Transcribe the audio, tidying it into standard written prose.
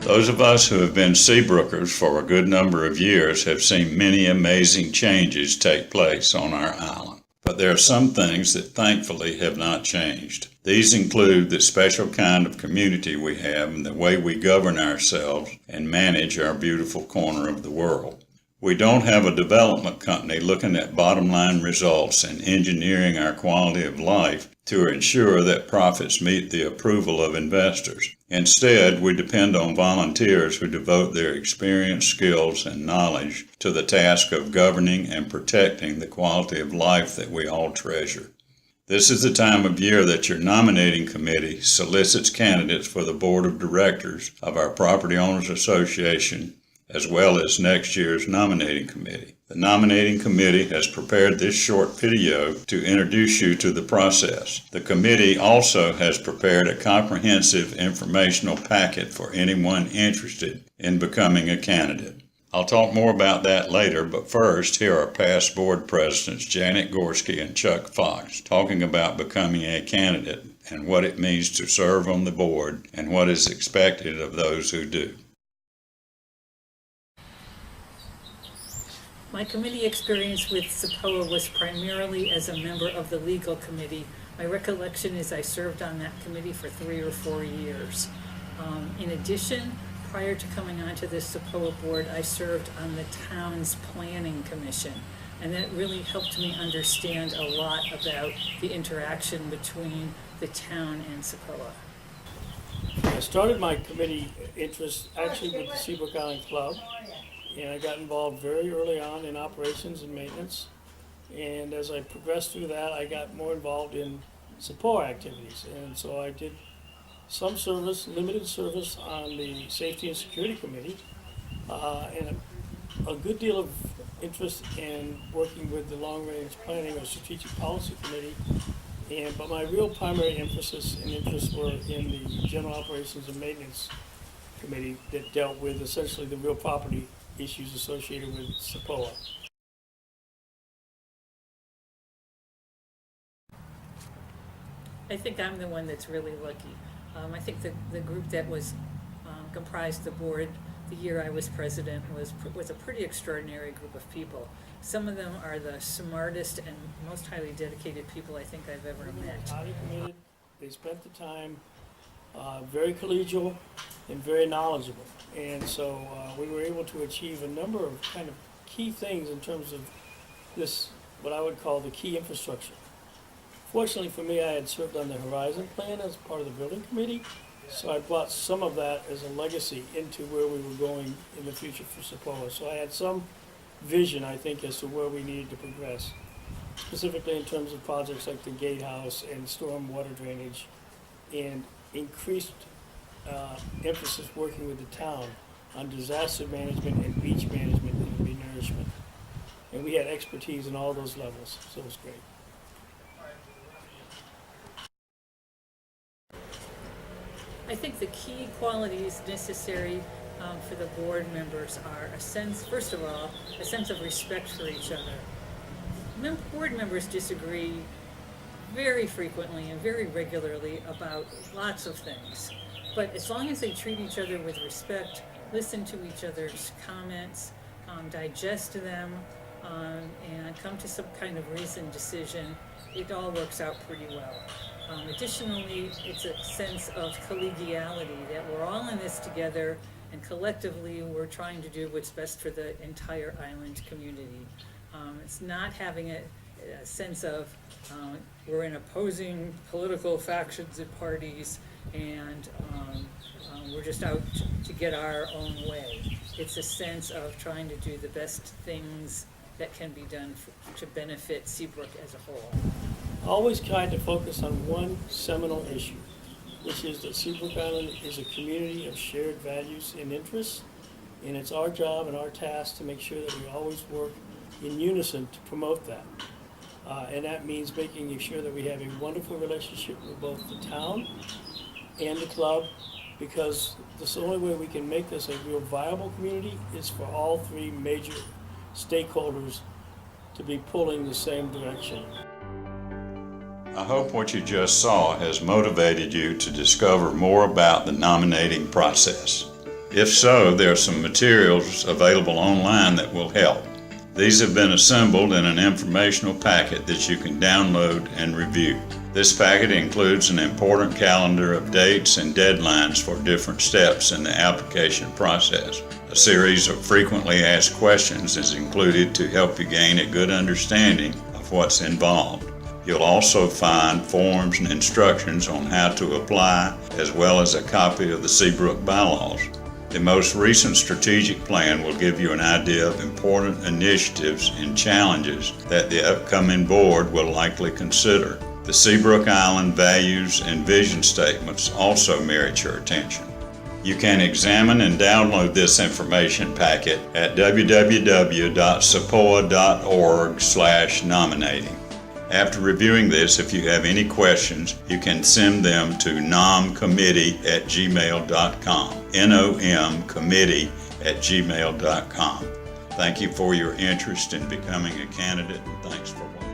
Those of us who have been Seabrookers for a good number of years have seen many amazing changes take place on our island. But there are some things that thankfully have not changed. These include the special kind of community we have and the way we govern ourselves and manage our beautiful corner of the world. We don't have a development company looking at bottom line results and engineering our quality of life to ensure that profits meet the approval of investors. Instead, we depend on volunteers who devote their experience, skills, and knowledge to the task of governing and protecting the quality of life that we all treasure. This is the time of year that your nominating committee solicits candidates for the board of directors of our Property Owners Association, as well as next year's nominating committee. The nominating committee has prepared this short video to introduce you to the process. The committee also has prepared a comprehensive informational packet for anyone interested in becoming a candidate. I'll talk more about that later, but first, here are past board presidents Janet Gorski and Chuck Fox talking about becoming a candidate and what it means to serve on the board and what is expected of those who do. My committee experience with SAPOA was primarily as a member of the legal committee. My recollection is I served on that committee for 3 or 4 years. In addition, prior to coming onto this SAPOA board, I served on the town's planning commission, and that really helped me understand a lot about the interaction between the town and SAPOA. I started my committee interest actually with the Seabrook Island Club, and I got involved very early on in operations and maintenance. And as I progressed through that, I got more involved in support activities. And so I did some service, limited service on the Safety and Security Committee, and a good deal of interest in working with the Long Range Planning or Strategic Policy Committee. But my real primary emphasis and interests were in the General Operations and Maintenance Committee that dealt with essentially the real property issues associated with SAPOA. I think I'm the one that's really lucky. I think the group that was comprised the board the year I was president was a pretty extraordinary group of people. Some of them are the smartest and most highly dedicated people I think I've ever met. Highly committed. They spent the time very collegial and very knowledgeable. And so we were able to achieve a number of kind of key things in terms of this, what I would call the key infrastructure. Fortunately for me, I had served on the Horizon Plan as part of the building committee, so I brought some of that as a legacy into where we were going in the future for SAPOA. So I had some vision, I think, as to where we needed to progress, specifically in terms of projects like the gatehouse and storm water drainage, and increased emphasis working with the town on disaster management and beach management and renourishment. And we had expertise in all those levels, so it was great. I think the key qualities necessary for the board members are a sense, first of all, a sense of respect for each other. Board members disagree very frequently and very regularly about lots of things. But as long as they treat each other with respect, listen to each other's comments, digest them, and come to some kind of reasoned decision, it all works out pretty well. Additionally, it's a sense of collegiality, that we're all in this together, and collectively we're trying to do what's best for the entire island community. It's not having a sense of we're in opposing political factions and parties, and we're just out to get our own way. It's a sense of trying to do the best things that can be done to benefit Seabrook as a whole. Always tried to focus on one seminal issue, which is that Seabrook Island is a community of shared values and interests, and it's our job and our task to make sure that we always work in unison to promote that. And that means making sure that we have a wonderful relationship with both the town and the club, because the only way we can make this a real viable community is for all three major stakeholders to be pulling the same direction. I hope what you just saw has motivated you to discover more about the nominating process. If so, there are some materials available online that will help. These have been assembled in an informational packet that you can download and review. This packet includes an important calendar of dates and deadlines for different steps in the application process. A series of frequently asked questions is included to help you gain a good understanding of what's involved. You'll also find forms and instructions on how to apply, as well as a copy of the Seabrook bylaws. The most recent strategic plan will give you an idea of important initiatives and challenges that the upcoming board will likely consider. The Seabrook Island values and vision statements also merit your attention. You can examine and download this information packet at www.sepoa.org/nominating. After reviewing this, if you have any questions, you can send them to nomcommittee@gmail.com, nomcommittee@gmail.com. Thank you for your interest in becoming a candidate, and thanks for watching.